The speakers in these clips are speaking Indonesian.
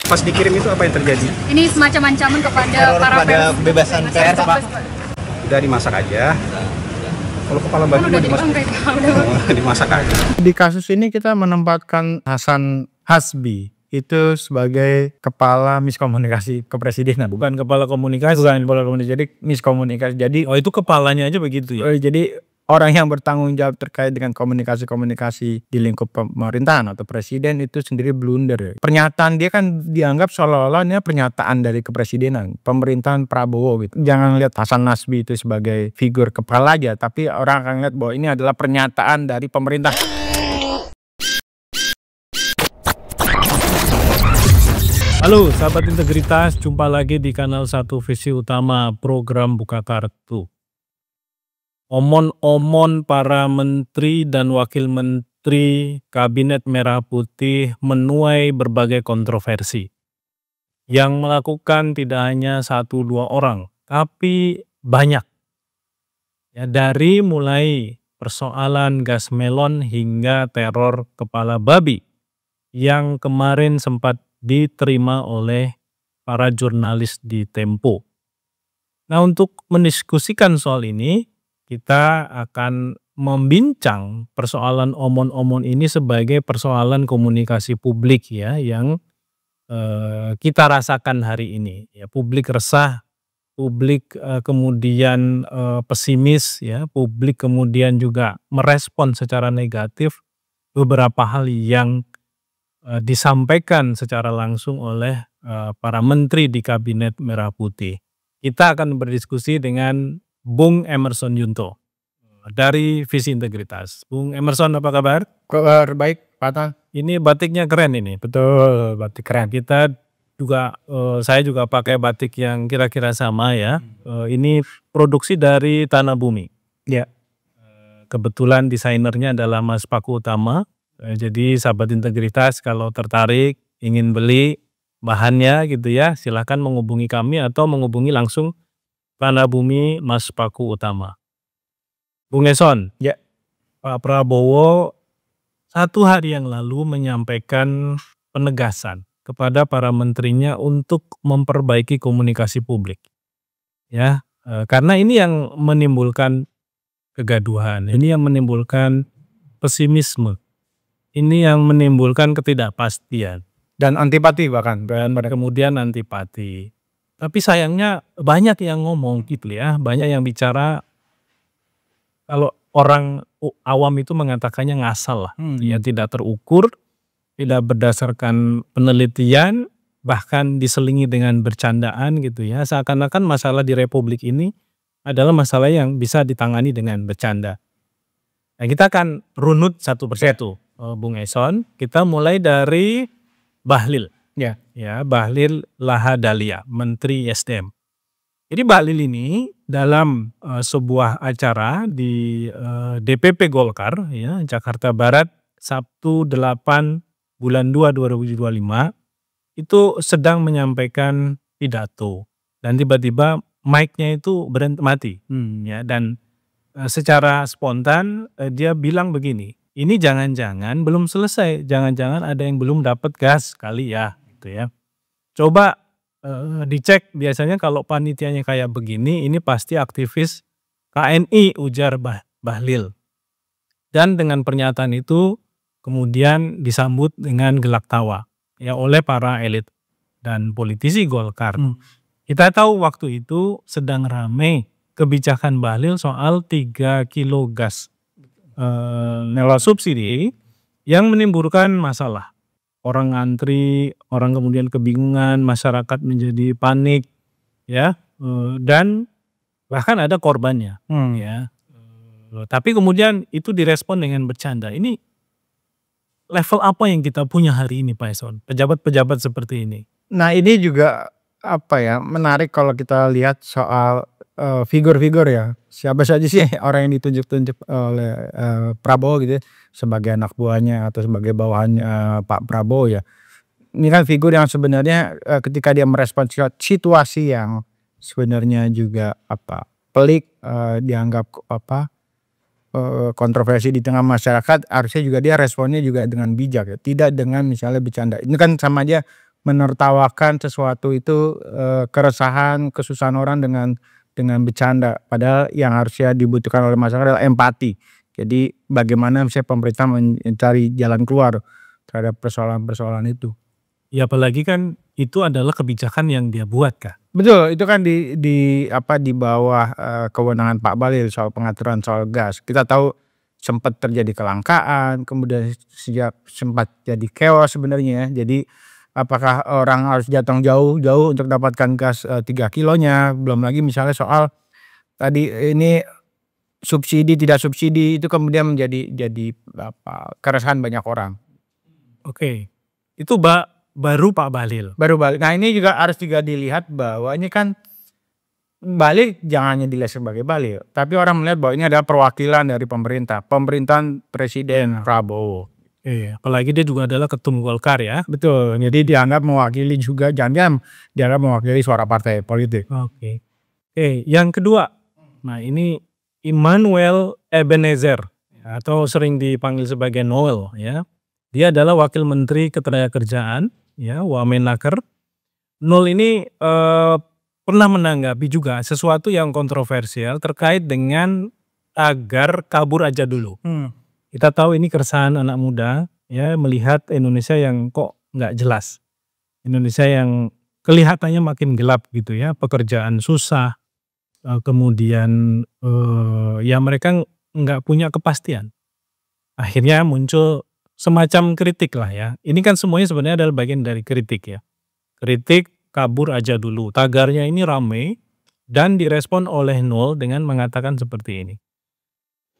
Pas dikirim itu apa yang terjadi? Ini semacam ancaman kepada para kebebasan pers, Pak. Udah dimasak aja. Kalau kepala batu udah dimasak, dimasak aja. Di kasus ini kita menempatkan Hasan Hasbi itu sebagai kepala miskomunikasi kepresidenan, bukan kepala komunikasi, jadi miskomunikasi. Jadi itu kepalanya aja begitu ya. Jadi orang yang bertanggung jawab terkait dengan komunikasi-komunikasi di lingkup pemerintahan atau presiden itu sendiri blunder. Pernyataan dia kan dianggap seolah-olah ini pernyataan dari kepresidenan, pemerintahan Prabowo gitu. Jangan lihat Hasan Nasbi itu sebagai figur kepala aja, tapi orang akan lihat bahwa ini adalah pernyataan dari pemerintah. Halo sahabat integritas, jumpa lagi di kanal Satu Visi Utama program Buka Kartu. Omon-omon para menteri dan wakil menteri Kabinet Merah Putih menuai berbagai kontroversi. Yang melakukan tidak hanya 1-2 orang, tapi banyak. Ya, dari mulai persoalan gas melon hingga teror kepala babi yang kemarin sempat diterima oleh para jurnalis di Tempo. Nah, untuk mendiskusikan soal ini, kita akan membincang persoalan omon-omon ini sebagai persoalan komunikasi publik ya, yang kita rasakan hari ini. Ya, publik resah, publik kemudian pesimis, ya, publik kemudian juga merespon secara negatif beberapa hal yang disampaikan secara langsung oleh para menteri di Kabinet Merah Putih. Kita akan berdiskusi dengan Bung Emerson Yunto dari Visi Integritas. Bung Emerson, apa kabar? Kabar baik, Pak. Ini batiknya keren ini. Betul, batik keren. Kita juga, saya juga pakai batik yang kira-kira sama ya. Ini produksi dari Tanah Bumi. Ya. Kebetulan desainernya adalah Mas Paku Utama. Jadi sahabat integritas kalau tertarik ingin beli bahannya gitu ya, silahkan menghubungi kami atau menghubungi langsung Tanah Bumi Mas Paku Utama. Bung Eson, ya, Pak Prabowo 1 hari yang lalu menyampaikan penegasan kepada para menterinya untuk memperbaiki komunikasi publik. Ya, karena ini yang menimbulkan kegaduhan, ini yang menimbulkan pesimisme. Ini yang menimbulkan ketidakpastian. Dan antipati bahkan. Dan kemudian antipati. Tapi sayangnya banyak yang ngomong gitu ya. Banyak yang bicara, kalau orang awam itu mengatakannya ngasal lah. Ya, tidak terukur, tidak berdasarkan penelitian, bahkan diselingi dengan bercandaan gitu ya. Seakan-akan masalah di Republik ini adalah masalah yang bisa ditangani dengan bercanda. Nah, kita akan runut satu persatu. Bung Eson, kita mulai dari Bahlil. Ya, Bahlil Lahadalia, Menteri SDM. Jadi Bahlil ini dalam sebuah acara di DPP Golkar ya, Jakarta Barat, Sabtu 8 bulan 2 2025 itu sedang menyampaikan pidato dan tiba-tiba mic-nya itu berhenti mati. Ya, dan secara spontan dia bilang begini, ini jangan-jangan belum selesai, jangan-jangan ada yang belum dapat gas kali ya, gitu ya. Coba dicek, biasanya kalau panitianya kayak begini, ini pasti aktivis KNI, ujar Bahlil. Dan dengan pernyataan itu kemudian disambut dengan gelak tawa ya oleh para elit dan politisi Golkar. Kita tahu waktu itu sedang ramai kebijakan Bahlil soal 3 kilo gas nela subsidi yang menimbulkan masalah. Orang ngantri, orang kemudian kebingungan, masyarakat menjadi panik ya, dan bahkan ada korbannya ya. Tapi kemudian itu direspon dengan bercanda. Ini level apa yang kita punya hari ini, Pak Eson? Pejabat-pejabat seperti ini. Nah, ini juga apa ya, menarik kalau kita lihat soal figur-figur ya, siapa saja sih orang yang ditunjuk-tunjuk oleh Prabowo gitu ya, sebagai anak buahnya atau sebagai bawahannya Pak Prabowo ya. Ini kan figur yang sebenarnya ketika dia merespon situasi yang sebenarnya juga pelik, dianggap kontroversi di tengah masyarakat, harusnya juga dia responnya juga dengan bijak ya, tidak dengan misalnya bercanda. Ini kan sama aja menertawakan sesuatu itu keresahan, kesusahan orang dengan bercanda. Padahal yang harusnya dibutuhkan oleh masyarakat adalah empati. Jadi bagaimana misalnya pemerintah mencari jalan keluar terhadap persoalan-persoalan itu. Ya apalagi kan itu adalah kebijakan yang dia buat Kak. Betul, itu kan di bawah kewenangan Pak Bahlil soal pengaturan soal gas. Kita tahu sempat terjadi kelangkaan, kemudian sempat jadi chaos sebenarnya. Jadi apakah orang harus datang jauh-jauh untuk dapatkan gas 3 kilonya, belum lagi misalnya soal tadi ini subsidi tidak subsidi itu kemudian jadi keresahan banyak orang. Oke, itu baru Pak Bahlil. Baru balik. Nah ini juga harus dilihat bahwa ini kan Bahlil jangan hanya dilihat sebagai Bahlil, tapi orang melihat bahwa ini adalah perwakilan dari pemerintahan Presiden Prabowo. Iya, apalagi dia juga adalah ketum Golkar ya. Betul, jadi dianggap mewakili juga, jangan dianggap mewakili suara partai politik. Oke, yang kedua, nah ini Immanuel Ebenezer atau sering dipanggil sebagai Noel ya. Dia adalah Wakil Menteri Ketenagakerjaan ya, Wamenaker. Noel ini pernah menanggapi juga sesuatu yang kontroversial terkait dengan tagar kabur aja dulu. Kita tahu ini keresahan anak muda ya melihat Indonesia yang kok nggak jelas. Indonesia yang kelihatannya makin gelap gitu ya, pekerjaan susah, kemudian ya mereka nggak punya kepastian. Akhirnya muncul semacam kritik lah ya. Ini kan semuanya sebenarnya adalah bagian dari kritik ya. Kritik kabur aja dulu. Tagarnya ini ramai dan direspon oleh Noel dengan mengatakan seperti ini.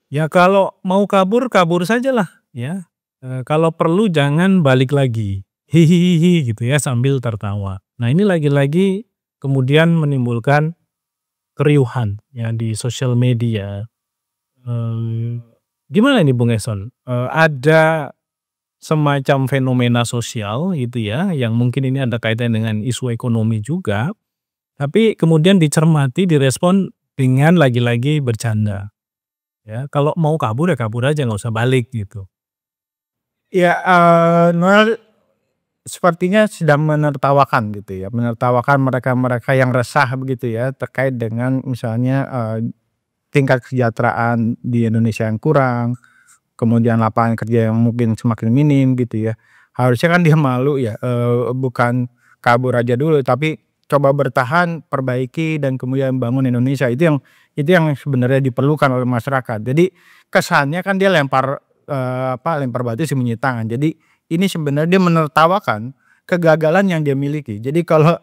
Ya kalau mau kabur sajalah ya. Kalau perlu jangan balik lagi. Hihihi gitu ya sambil tertawa. Nah ini lagi-lagi kemudian menimbulkan keriuhan ya di sosial media. Gimana nih Bung Eson? Ada semacam fenomena sosial gitu ya yang mungkin ini ada kaitan dengan isu ekonomi juga. Tapi kemudian dicermati, direspon dengan lagi-lagi bercanda. Ya, kalau mau kabur ya kabur aja nggak usah balik gitu. Ya, Noel sepertinya sedang menertawakan gitu ya, menertawakan mereka-mereka yang resah begitu ya terkait dengan misalnya tingkat kesejahteraan di Indonesia yang kurang, kemudian lapangan kerja yang mungkin semakin minim gitu ya. Harusnya kan dia malu ya, bukan kabur aja dulu tapi coba bertahan, perbaiki dan kemudian bangun Indonesia. Itu yang sebenarnya diperlukan oleh masyarakat. Jadi kesannya kan dia lempar batu sembunyi tangan. Jadi ini sebenarnya dia menertawakan kegagalan yang dia miliki. Jadi kalau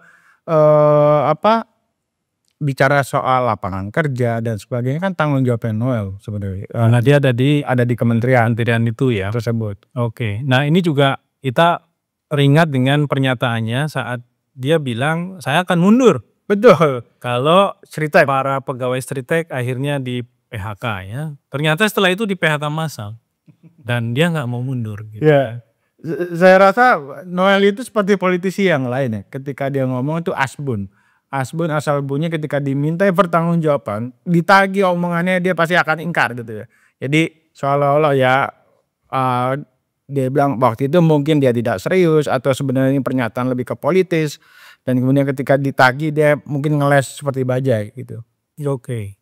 bicara soal lapangan kerja dan sebagainya kan tanggung jawabnya Noel sebenarnya. Nah dia ada di kementerian itu ya. tersebut. Oke, nah ini juga kita teringat dengan pernyataannya saat dia bilang saya akan mundur. Betul. Kalau Stritek. para pegawai Stritek akhirnya di PHK ya. Ternyata setelah itu di PHK massal. Dan dia nggak mau mundur gitu. Ya. Saya rasa Noel itu seperti politisi yang lain ya. Ketika dia ngomong itu asbun. Asbun asal bunyi ketika dimintai pertanggungjawaban, ditagih omongannya dia pasti akan ingkar gitu ya. Jadi seolah-olah ya dia bilang waktu itu mungkin dia tidak serius atau sebenarnya ini pernyataan lebih ke politis dan kemudian ketika ditagih dia mungkin ngeles seperti bajai gitu. Oke.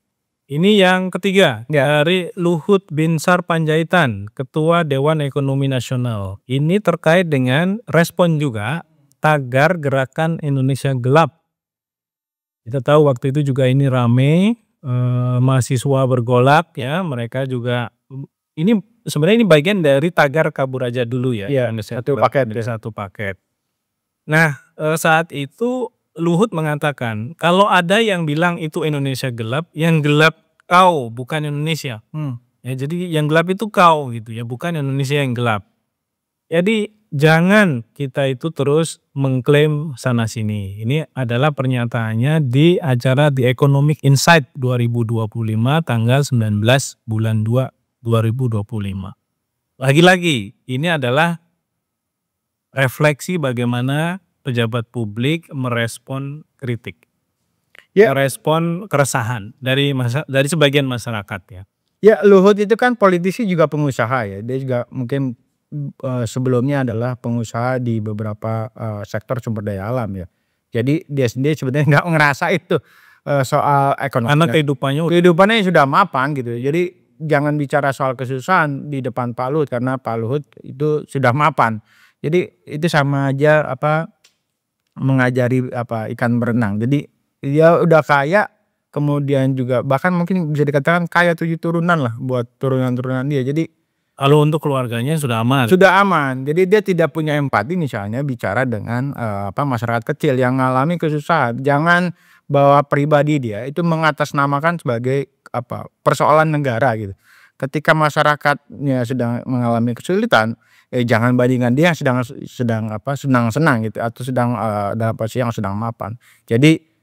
Ini yang ketiga dari Luhut Binsar Panjaitan, Ketua Dewan Ekonomi Nasional. Ini terkait dengan respon juga tagar Gerakan Indonesia Gelap. Kita tahu waktu itu juga ini rame, mahasiswa bergolak ya, mereka juga ini sebenarnya ini bagian dari tagar kabur aja dulu ya. Iya, satu paket. Nah, saat itu Luhut mengatakan kalau ada yang bilang itu Indonesia gelap, yang gelap kau bukan Indonesia. Ya, jadi yang gelap itu kau gitu ya, bukan Indonesia yang gelap. Jadi jangan kita itu terus mengklaim sana sini. Ini adalah pernyataannya di acara The Economic Insight 2025 tanggal 19 bulan 2 2025. Lagi-lagi ini adalah refleksi bagaimana pejabat publik merespon kritik. Merespon keresahan dari sebagian masyarakat ya. Ya Luhut itu kan politisi juga pengusaha ya. Dia juga mungkin sebelumnya adalah pengusaha di beberapa sektor sumber daya alam ya. Jadi dia sendiri sebenarnya nggak ngerasa itu soal ekonomi. Karena kehidupannya Kehidupannya sudah mapan gitu. Jadi jangan bicara soal kesusahan di depan Pak Luhut karena Pak Luhut itu sudah mapan. Jadi itu sama aja mengajari ikan berenang. Jadi dia udah kaya, kemudian juga bahkan mungkin bisa dikatakan kaya 7 turunan lah buat turunan-turunan dia. Jadi kalau untuk keluarganya sudah aman. sudah aman. Jadi dia tidak punya empati misalnya bicara dengan masyarakat kecil yang mengalami kesusahan. Jangan bawa pribadi dia itu mengatasnamakan sebagai persoalan negara gitu. Ketika masyarakatnya sedang mengalami kesulitan, jangan bandingkan dia yang sedang senang-senang gitu atau sedang dalam posisi yang sedang mapan. Jadi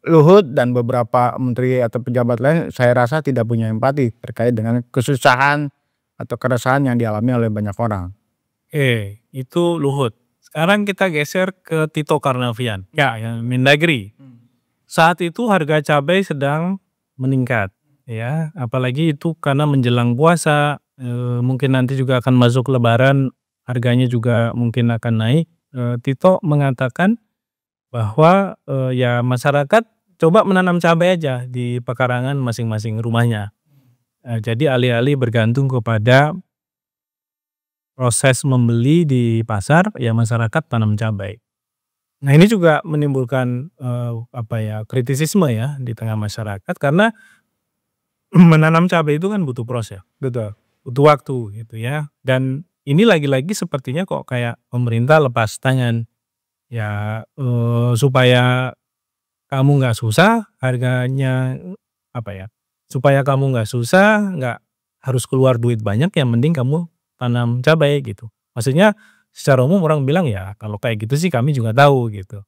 Luhut dan beberapa menteri atau pejabat lain saya rasa tidak punya empati terkait dengan kesusahan atau keresahan yang dialami oleh banyak orang. Itu Luhut. Sekarang kita geser ke Tito Karnavian. Ya, yang Mendagri. Saat itu harga cabai sedang meningkat, ya. Apalagi itu karena menjelang puasa, mungkin nanti juga akan masuk Lebaran, harganya juga mungkin akan naik. Tito mengatakan bahwa ya masyarakat coba menanam cabai aja di pekarangan masing-masing rumahnya. Jadi alih-alih bergantung kepada proses membeli di pasar, ya masyarakat tanam cabai. Nah ini juga menimbulkan kritisisme ya di tengah masyarakat karena menanam cabai itu kan butuh proses, Betul. butuh waktu gitu ya. Dan ini lagi-lagi sepertinya kok kayak pemerintah lepas tangan ya, supaya kamu nggak susah harganya supaya kamu nggak susah, nggak harus keluar duit banyak, yang mending kamu tanam cabai gitu. Maksudnya secara umum orang bilang ya kalau kayak gitu sih kami juga tahu gitu,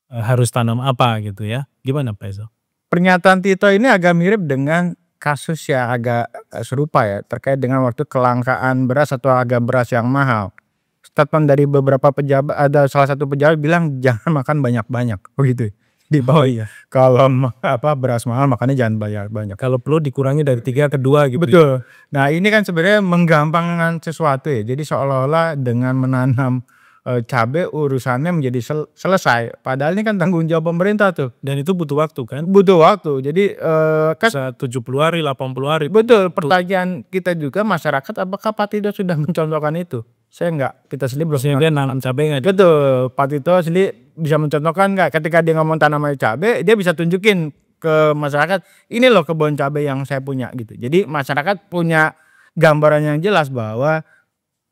harus tanam apa gitu ya. Gimana Pak Ezo? Pernyataan Tito ini agak mirip dengan kasus yang agak serupa ya terkait dengan waktu kelangkaan beras atau harga beras yang mahal. Statement dari beberapa pejabat, ada salah satu pejabat bilang jangan makan banyak-banyak begitu. Di bawah iya. Kalau beras mahal makanya jangan banyak. Kalau perlu dikurangi dari 3 ke 2 gitu. Betul. Nah ini kan sebenarnya menggampangkan sesuatu ya. Jadi seolah-olah dengan menanam cabai urusannya menjadi selesai. Padahal ini kan tanggung jawab pemerintah tuh. Dan itu butuh waktu kan? Butuh waktu. Jadi kan Bisa 70 hari, 80 hari. betul. Pertanyaan kita juga masyarakat apakah Pak Tito sudah mencontohkan itu? Saya enggak. Kita sendiri belum. Maksudnya dia nanam cabai nggak? Betul. Pak Tito sendiri bisa mencontohkan nggak ketika dia ngomong tanaman cabai, dia bisa tunjukin ke masyarakat, ini loh kebun cabai yang saya punya gitu. Jadi masyarakat punya gambaran yang jelas bahwa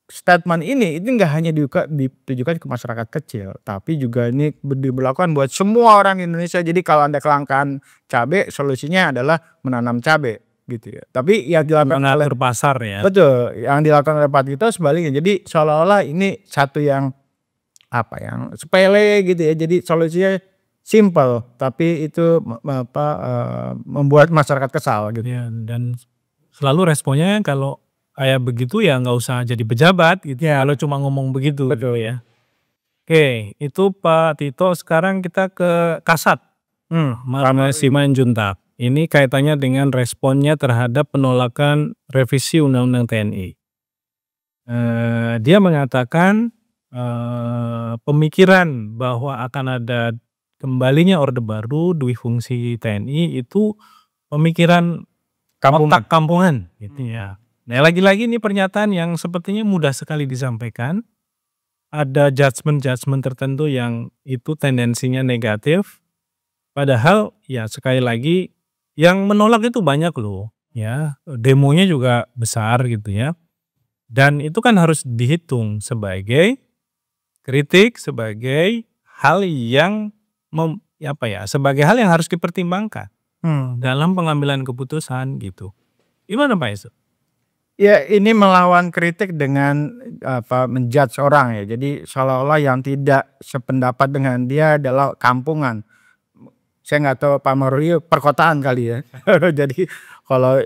statement ini itu nggak hanya ditujukan ke masyarakat kecil, tapi juga ini diberlakukan buat semua orang Indonesia. Jadi kalau Anda kelangkaan cabai, solusinya adalah menanam cabai gitu ya. Tapi yang dilakukan oleh Mengatur pasar ya. betul, yang dilakukan oleh Pak Tito sebaliknya. Jadi seolah-olah ini satu yang yang sepele gitu ya. Jadi solusinya simple, tapi itu membuat masyarakat kesal gitu. Ya, dan selalu responnya kalau kayak begitu ya nggak usah jadi pejabat gitu. Ya. Kalau cuma ngomong begitu. Betul. Ya. Oke, itu Pak Tito. Sekarang kita ke Kasat. Marana Simanjuntak. Ini kaitannya dengan responnya terhadap penolakan revisi Undang-Undang TNI. Dia mengatakan pemikiran bahwa akan ada kembalinya Orde Baru duwi fungsi TNI itu pemikiran otak kampungan gitu ya. Nah lagi-lagi ini pernyataan yang sepertinya mudah sekali disampaikan. Ada judgement tertentu yang itu tendensinya negatif. Padahal ya sekali lagi yang menolak itu banyak loh ya. Demonya juga besar gitu ya. Dan itu kan harus dihitung sebagai kritik, sebagai hal yang sebagai hal yang harus dipertimbangkan dalam pengambilan keputusan gitu. Gimana Pak Ezo? Ya ini melawan kritik dengan menjudge orang ya. Jadi seolah-olah yang tidak sependapat dengan dia adalah kampungan. Saya nggak tahu Pak Maruli perkotaan kali ya. Jadi kalau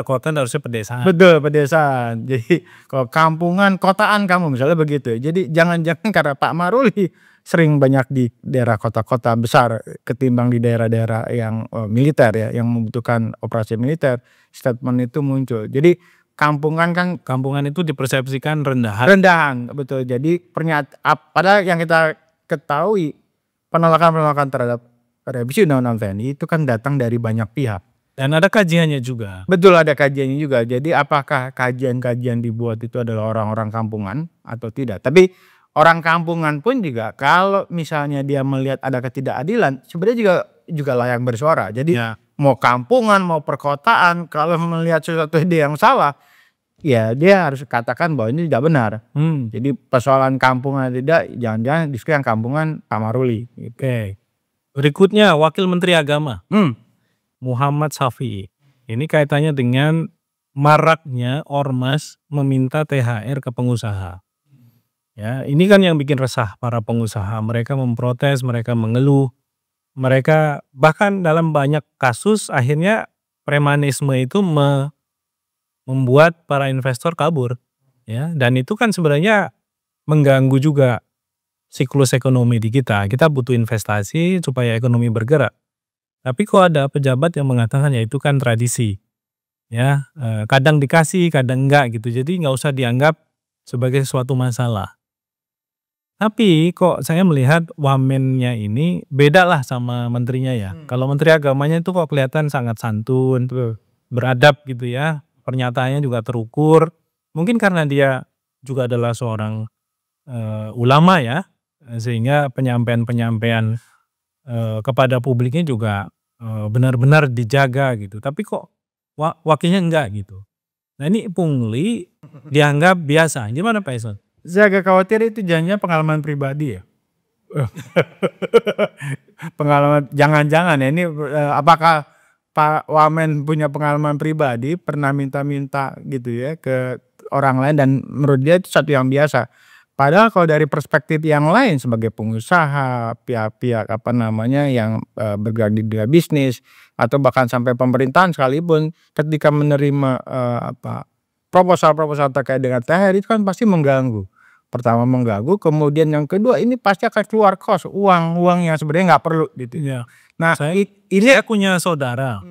perkotaan harusnya pedesaan. Betul, pedesaan. Jadi kalau kampungan, kotaan kamu misalnya begitu. Jadi jangan-jangan karena Pak Maruli sering banyak di daerah kota-kota besar ketimbang di daerah-daerah yang militer ya, yang membutuhkan operasi militer, statement itu muncul. Jadi kampungan kan Kampungan itu dipersepsikan rendahan. rendahan, betul. Jadi padahal yang kita ketahui penolakan terhadap revisi Undang-Undang TNI itu kan datang dari banyak pihak. Dan ada kajiannya juga. Betul, ada kajiannya juga. Jadi apakah kajian-kajian dibuat itu adalah orang-orang kampungan atau tidak? Tapi orang kampungan pun juga kalau misalnya dia melihat ada ketidakadilan, sebenarnya juga layak bersuara. Jadi Ya. mau kampungan, mau perkotaan, kalau melihat sesuatu ide yang salah, ya dia harus katakan bahwa ini tidak benar. Jadi persoalan kampungan tidak, jangan-jangan diskusi yang kampungan Pak Maruli. Gitu. Oke. Berikutnya Wakil Menteri Agama Hmm. Muhammad Syafi'i. Ini kaitannya dengan maraknya ormas meminta THR ke pengusaha. Ya, ini kan yang bikin resah para pengusaha. Mereka memprotes, mereka mengeluh. Mereka bahkan dalam banyak kasus akhirnya premanisme itu membuat para investor kabur. Ya, dan itu kan sebenarnya mengganggu juga siklus ekonomi di kita. Kita butuh investasi supaya ekonomi bergerak. Tapi kok ada pejabat yang mengatakan ya itu kan tradisi. Ya, kadang dikasih, kadang enggak gitu. Jadi nggak usah dianggap sebagai suatu masalah. Tapi kok saya melihat wamennya ini beda lah sama menterinya ya. Kalau menteri agamanya itu kok kelihatan sangat santun, beradab gitu ya. Pernyataannya juga terukur. Mungkin karena dia juga adalah seorang ulama ya. Sehingga penyampaian-penyampaian kepada publiknya juga benar-benar dijaga gitu. Tapi kok wakilnya enggak gitu. Nah ini pungli dianggap biasa. Gimana Pak Eson? Saya agak khawatir itu jangannya pengalaman pribadi ya. Pengalaman jangan-jangan ya ini apakah Pak Wamen punya pengalaman pribadi pernah minta-minta gitu ya ke orang lain dan menurut dia itu satu yang biasa. Padahal kalau dari perspektif yang lain sebagai pengusaha, pihak-pihak yang bergerak di dunia bisnis atau bahkan sampai pemerintahan sekalipun ketika menerima proposal-proposal terkait dengan THR itu kan pasti mengganggu. Pertama mengganggu, kemudian yang kedua ini pasti akan keluar kos uang yang sebenarnya nggak perlu gitu. Ya. Nah Saya ini punya saudara.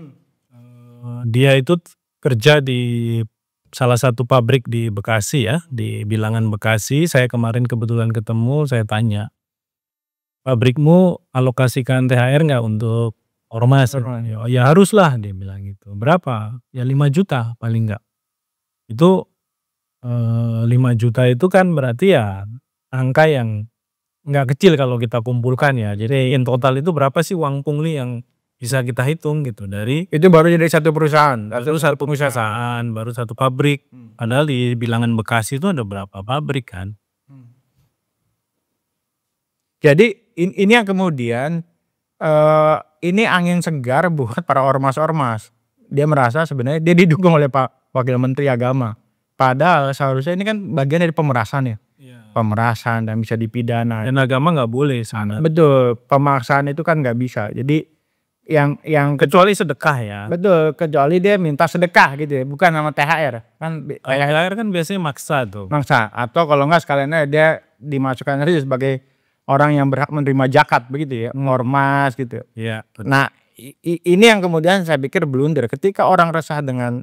Dia itu kerja di salah satu pabrik di Bekasi ya, di Bilangan Bekasi. Saya kemarin kebetulan ketemu, saya tanya, pabrikmu alokasikan THR nggak untuk ormas? Ya haruslah, dia bilang gitu. Berapa? Ya 5 juta paling nggak. Itu 5 juta itu kan berarti ya angka yang nggak kecil kalau kita kumpulkan ya. Jadi in total itu berapa sih uang pungli yang bisa kita hitung gitu dari itu baru jadi satu perusahaan, baru satu perusahaan, baru satu pabrik. Padahal di Bilangan Bekasi itu ada berapa pabrik kan? Jadi ini yang kemudian ini angin segar buat para ormas-ormas. Dia merasa sebenarnya dia didukung oleh Pak Wakil Menteri Agama. Padahal seharusnya ini kan bagian dari pemerasan ya. Pemerasan dan bisa dipidana. Dan agama nggak boleh sana. Betul, pemaksaan itu kan nggak bisa. Jadi yang Kecuali sedekah ya. betul, kecuali dia minta sedekah gitu ya, bukan sama THR kan. THR kan biasanya maksa tuh. Maksa atau kalau nggak sekalian aja dia dimasukkan saja sebagai orang yang berhak menerima zakat begitu ya, ormas gitu. Iya. Nah ini yang kemudian saya pikir blunder ketika orang resah dengan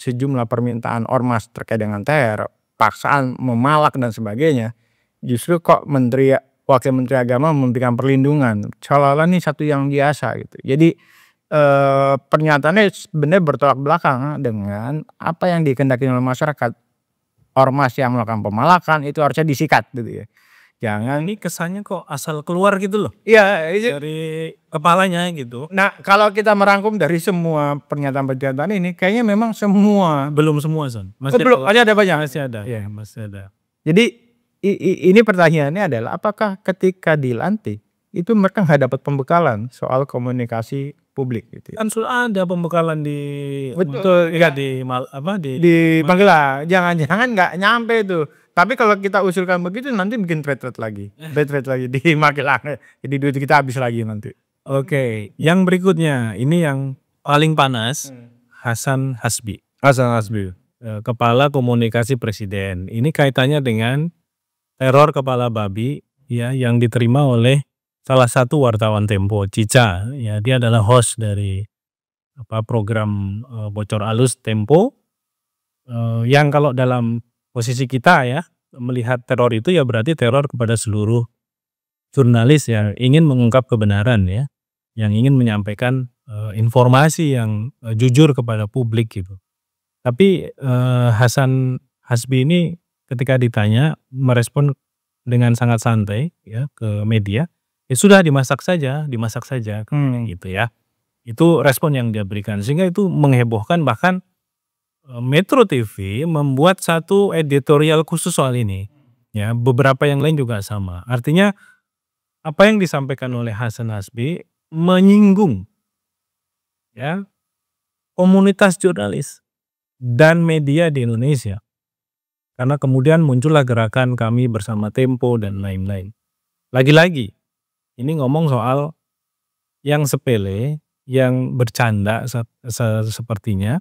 sejumlah permintaan ormas terkait dengan THR, paksaan, memalak dan sebagainya. Justru kok Wakil Menteri Agama memberikan perlindungan, seolah-olah ini satu yang biasa gitu. Jadi pernyataannya sebenarnya bertolak belakang dengan apa yang dikehendaki oleh masyarakat. Ormas yang melakukan pemalakan itu harusnya disikat gitu ya. Jangan Ini kesannya kok asal keluar gitu loh iya dari kepalanya gitu. Nah kalau kita merangkum dari semua pernyataan-pernyataan ini kayaknya memang semua Belum semua Son. belum ada banyak. Masih ada. Iya. Masih ada. Jadi ini pertanyaannya adalah apakah ketika dilantik itu mereka nggak dapat pembekalan soal komunikasi publik gitu ya. Kan sudah ada pembekalan di Betul, ya, di Di Magelang jangan-jangan nggak nyampe itu. Tapi kalau kita usulkan begitu nanti bikin thread lagi di Magelang. Jadi duit kita habis lagi nanti. Oke, yang berikutnya ini yang paling panas, Hasan Hasbi, Kepala Komunikasi Presiden. Ini kaitannya dengan teror kepala babi ya yang diterima oleh salah satu wartawan Tempo, Cica. Ya, dia adalah host dari program Bocor Alus Tempo. yang kalau dalam posisi kita ya melihat teror itu ya berarti teror kepada seluruh jurnalis yang ingin mengungkap kebenaran ya, yang ingin menyampaikan informasi yang jujur kepada publik gitu. Tapi Hasan Hasbi ini ketika ditanya merespon dengan sangat santai ya ke media, ya sudah dimasak saja gitu ya. Itu respon yang dia berikan sehingga itu menghebohkan, bahkan Metro TV membuat satu editorial khusus soal ini. Ya, beberapa yang lain juga sama. Artinya apa yang disampaikan oleh Hasan Hasbi menyinggung ya komunitas jurnalis dan media di Indonesia. Karena kemudian muncullah gerakan Kami Bersama Tempo dan lain-lain. Lagi-lagi ini ngomong soal yang sepele, yang bercanda sepertinya,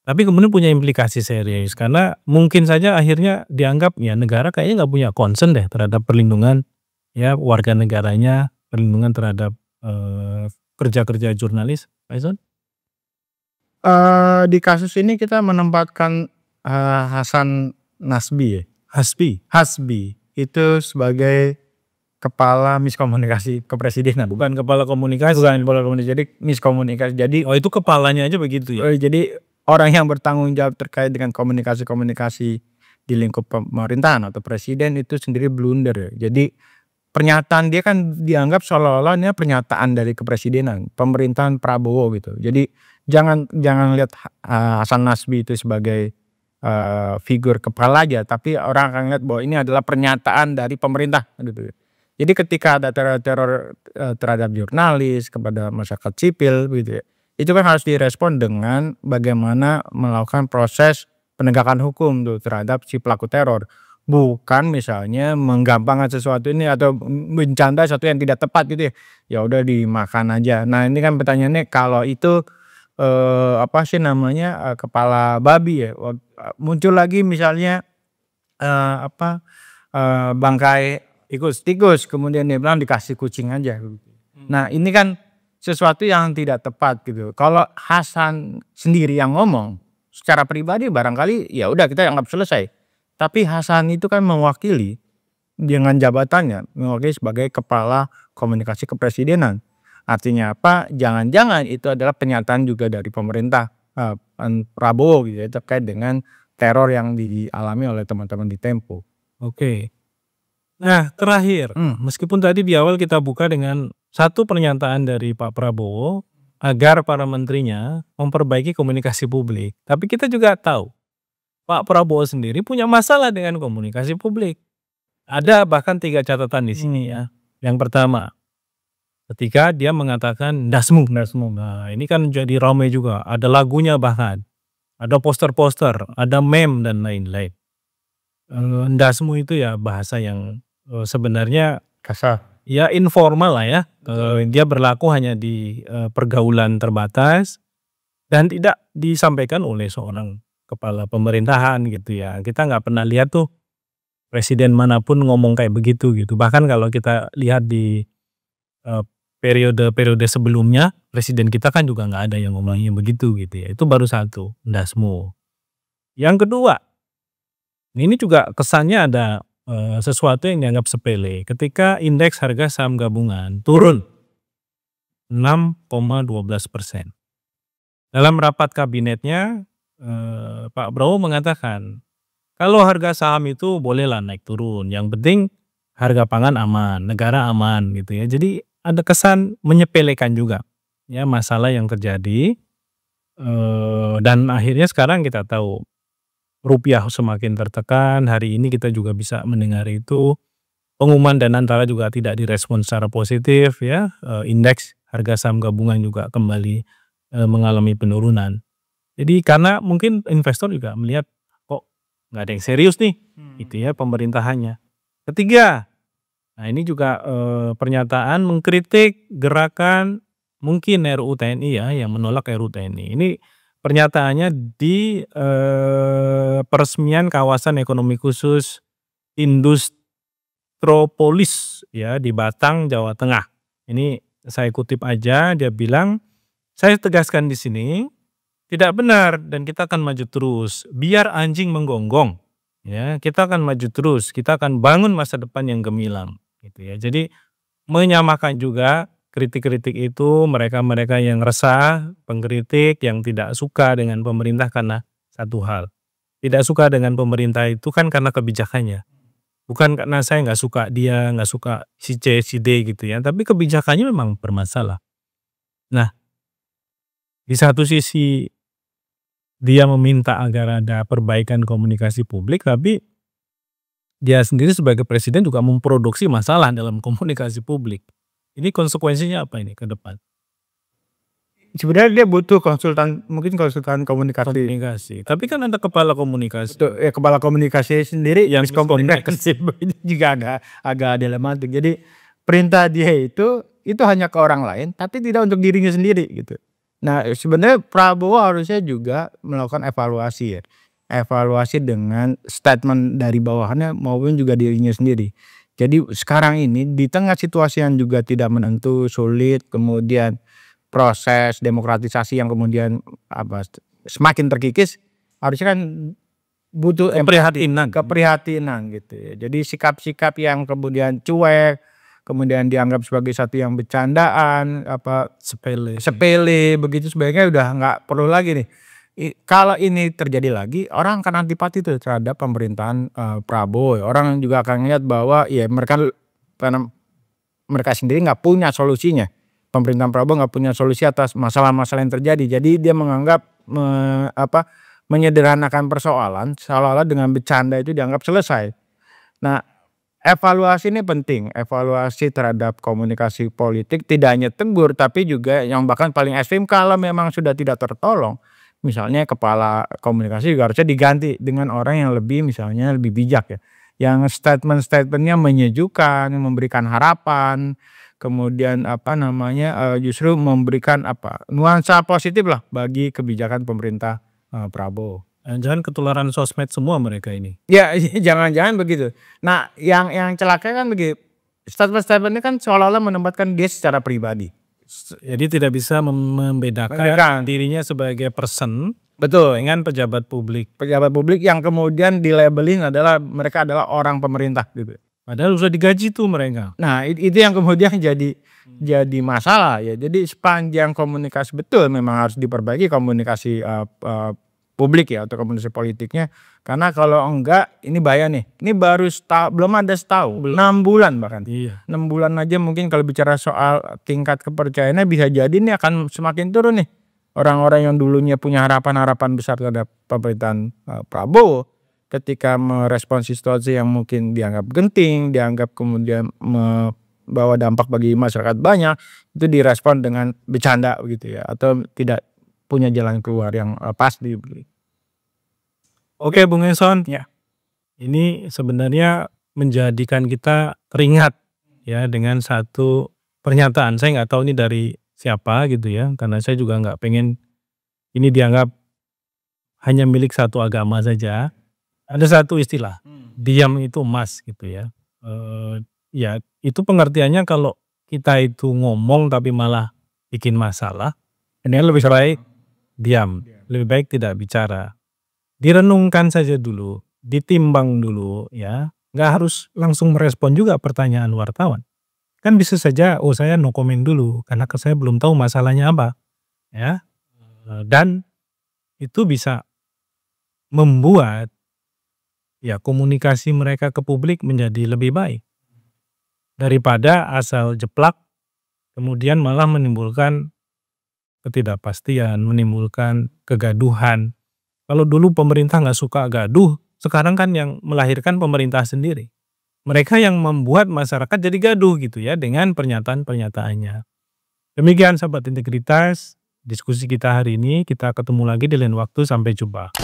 tapi kemudian punya implikasi serius karena mungkin saja akhirnya dianggap ya negara kayaknya nggak punya concern deh terhadap perlindungan ya warga negaranya, perlindungan terhadap kerja-kerja jurnalis, Pak Ison? Di kasus ini kita menempatkan Hasan Nasbi ya, Hasbi itu sebagai kepala miskomunikasi kepresidenan. Bukan kepala komunikasi. Jadi miskomunikasi. Jadi Oh itu kepalanya aja begitu ya? jadi orang yang bertanggung jawab terkait dengan komunikasi-komunikasi di lingkup pemerintahan atau presiden itu sendiri blunder ya. Jadi pernyataan dia kan dianggap seolah-olah ini pernyataan dari kepresidenan, pemerintahan Prabowo gitu. Jadi jangan lihat Hasan Nasbi itu sebagai figur kepala aja, tapi orang akan lihat bahwa ini adalah pernyataan dari pemerintah gitu. Jadi ketika ada teror terhadap jurnalis, kepada masyarakat sipil gitu ya, itu kan harus direspon dengan bagaimana melakukan proses penegakan hukum tuh terhadap si pelaku teror. Bukan misalnya menggampangkan sesuatu ini atau bercanda sesuatu yang tidak tepat gitu ya. Ya udah dimakan aja. Nah, ini kan pertanyaannya kalau itu apa sih namanya kepala babi ya. Muncul lagi misalnya bangkai tikus kemudian dia bilang dikasih kucing aja. Nah, ini kan sesuatu yang tidak tepat gitu. Kalau Hasan sendiri yang ngomong secara pribadi barangkali ya udah kita anggap selesai. Tapi Hasan itu kan mewakili dengan jabatannya, mewakili sebagai kepala komunikasi kepresidenan. Artinya apa? Jangan-jangan itu adalah pernyataan juga dari pemerintah Prabowo gitu ya, terkait dengan teror yang dialami oleh teman-teman di Tempo. Oke. Nah terakhir, meskipun tadi di awal kita buka dengan satu pernyataan dari Pak Prabowo agar para menterinya memperbaiki komunikasi publik. Tapi kita juga tahu Pak Prabowo sendiri punya masalah dengan komunikasi publik. Ada bahkan 3 catatan di sini ya. Yang pertama, ketika dia mengatakan dasmu. Nah, ini kan jadi ramai juga. Ada lagunya bahkan. Ada poster-poster, ada meme dan lain-lain. Dasmu itu ya bahasa yang sebenarnya Kasar. ya informal lah ya. Dia berlaku hanya di pergaulan terbatas dan tidak disampaikan oleh seorang kepala pemerintahan gitu ya. Kita nggak pernah lihat tuh presiden manapun ngomong kayak begitu gitu. Bahkan kalau kita lihat di periode sebelumnya presiden kita kan juga nggak ada yang ngomongnya begitu gitu ya. Itu baru satu, ndasmu. Yang kedua, ini juga kesannya ada sesuatu yang dianggap sepele. Ketika indeks harga saham gabungan turun 6,12%. Dalam rapat kabinetnya Pak Prabowo mengatakan kalau harga saham itu bolehlah naik turun. Yang penting harga pangan aman, negara aman gitu ya. Jadi ada kesan menyepelekan juga ya masalah yang terjadi dan akhirnya sekarang kita tahu rupiah semakin tertekan. Hari ini kita juga bisa mendengar itu pengumuman dan antara juga tidak direspon secara positif ya. Indeks harga saham gabungan juga kembali mengalami penurunan. Jadi karena mungkin investor juga melihat kok nggak ada yang serius nih gitu ya pemerintahannya. Ketiga, nah ini juga pernyataan mengkritik gerakan mungkin RUU TNI ya yang menolak RUU TNI. Ini pernyataannya di peresmian kawasan ekonomi khusus Industropolis ya di Batang, Jawa Tengah. Ini saya kutip aja, dia bilang, saya tegaskan di sini tidak benar dan kita akan maju terus. Biar anjing menggonggong, ya kita akan maju terus. Kita akan bangun masa depan yang gemilang, gitu ya. Jadi menyamakan juga kritik-kritik itu mereka-mereka yang resah, pengkritik yang tidak suka dengan pemerintah karena satu hal. Tidak suka dengan pemerintah itu kan karena kebijakannya. Bukan karena saya nggak suka dia, nggak suka si C, si D gitu ya. Tapi kebijakannya memang bermasalah. Nah, di satu sisi dia meminta agar ada perbaikan komunikasi publik, tapi dia sendiri sebagai presiden juga memproduksi masalah dalam komunikasi publik. Ini konsekuensinya apa ini ke depan? Sebenarnya dia butuh konsultan, mungkin konsultan komunikasi. Tapi kan ada kepala komunikasi. Betul, ya kepala komunikasi sendiri yang Yang miskomunikasi itu juga agak dilematik. Jadi perintah dia itu hanya ke orang lain, tapi tidak untuk dirinya sendiri gitu. Nah sebenarnya Prabowo harusnya juga melakukan evaluasi ya. Evaluasi dengan statement dari bawahannya maupun juga dirinya sendiri. Jadi sekarang ini di tengah situasi yang juga tidak menentu, sulit, kemudian proses demokratisasi yang kemudian semakin terkikis, harusnya kan butuh keprihatinan gitu ya. Jadi sikap-sikap yang kemudian cuek, kemudian dianggap sebagai satu yang bercandaan, sepele begitu, sebaiknya udah nggak perlu lagi nih. Kalau ini terjadi lagi, orang akan antipati tuh terhadap pemerintahan Prabowo. Orang juga akan lihat bahwa ya mereka sendiri nggak punya solusinya. Pemerintahan Prabowo nggak punya solusi atas masalah-masalah yang terjadi. Jadi dia menganggap menyederhanakan persoalan seolah-olah dengan bercanda itu dianggap selesai. Nah, evaluasi ini penting. Evaluasi terhadap komunikasi politik tidak hanya tegur, tapi juga yang bahkan paling ekstrim kalau memang sudah tidak tertolong. Misalnya kepala komunikasi juga harusnya diganti dengan orang yang lebih bijak ya. Yang statement-statementnya menyejukkan, memberikan harapan, kemudian justru memberikan nuansa positif lah bagi kebijakan pemerintah Prabowo. Jangan ketularan sosmed semua mereka ini. Ya jangan-jangan begitu. Nah yang celaka kan begitu. Statement-statementnya kan seolah-olah menempatkan dia secara pribadi. Jadi tidak bisa membedakan dirinya sebagai person Betul. dengan pejabat publik. Pejabat publik yang kemudian dilabelin mereka adalah orang pemerintah gitu. Padahal sudah digaji tuh mereka. Nah itu yang kemudian jadi masalah ya. Jadi sepanjang komunikasi betul memang harus diperbaiki komunikasi publik ya atau komunikasi politiknya. Karena kalau enggak ini bahaya nih. Ini baru belum ada setahun, 6 bulan bahkan. Iya. 6 bulan aja mungkin kalau bicara soal tingkat kepercayaannya bisa jadi ini akan semakin turun nih. Orang-orang yang dulunya punya harapan-harapan besar terhadap pemerintahan Prabowo ketika merespon situasi yang mungkin dianggap genting, dianggap kemudian membawa dampak bagi masyarakat banyak, itu direspon dengan bercanda begitu ya, atau tidak punya jalan keluar yang pasti. Oke Bung Eson, Ya. ini sebenarnya menjadikan kita teringat ya dengan satu pernyataan. Saya nggak tahu ini dari siapa gitu ya, karena saya juga nggak pengen ini dianggap hanya milik satu agama saja. Ada satu istilah, diam itu emas gitu ya. Ya itu pengertiannya kalau kita itu ngomong tapi malah bikin masalah, ini lebih baik diam, lebih baik tidak bicara. Direnungkan saja dulu, ditimbang dulu ya. Nggak harus langsung merespon juga pertanyaan wartawan. Kan bisa saja, saya no comment dulu karena saya belum tahu masalahnya apa, ya. Dan itu bisa membuat ya komunikasi mereka ke publik menjadi lebih baik daripada asal jeplak, kemudian malah menimbulkan ketidakpastian, menimbulkan kegaduhan. Kalau dulu pemerintah nggak suka gaduh, sekarang kan yang melahirkan pemerintah sendiri. Mereka yang membuat masyarakat jadi gaduh gitu ya dengan pernyataan-pernyataannya. Demikian sahabat integritas, diskusi kita hari ini. Kita ketemu lagi di lain waktu. Sampai jumpa.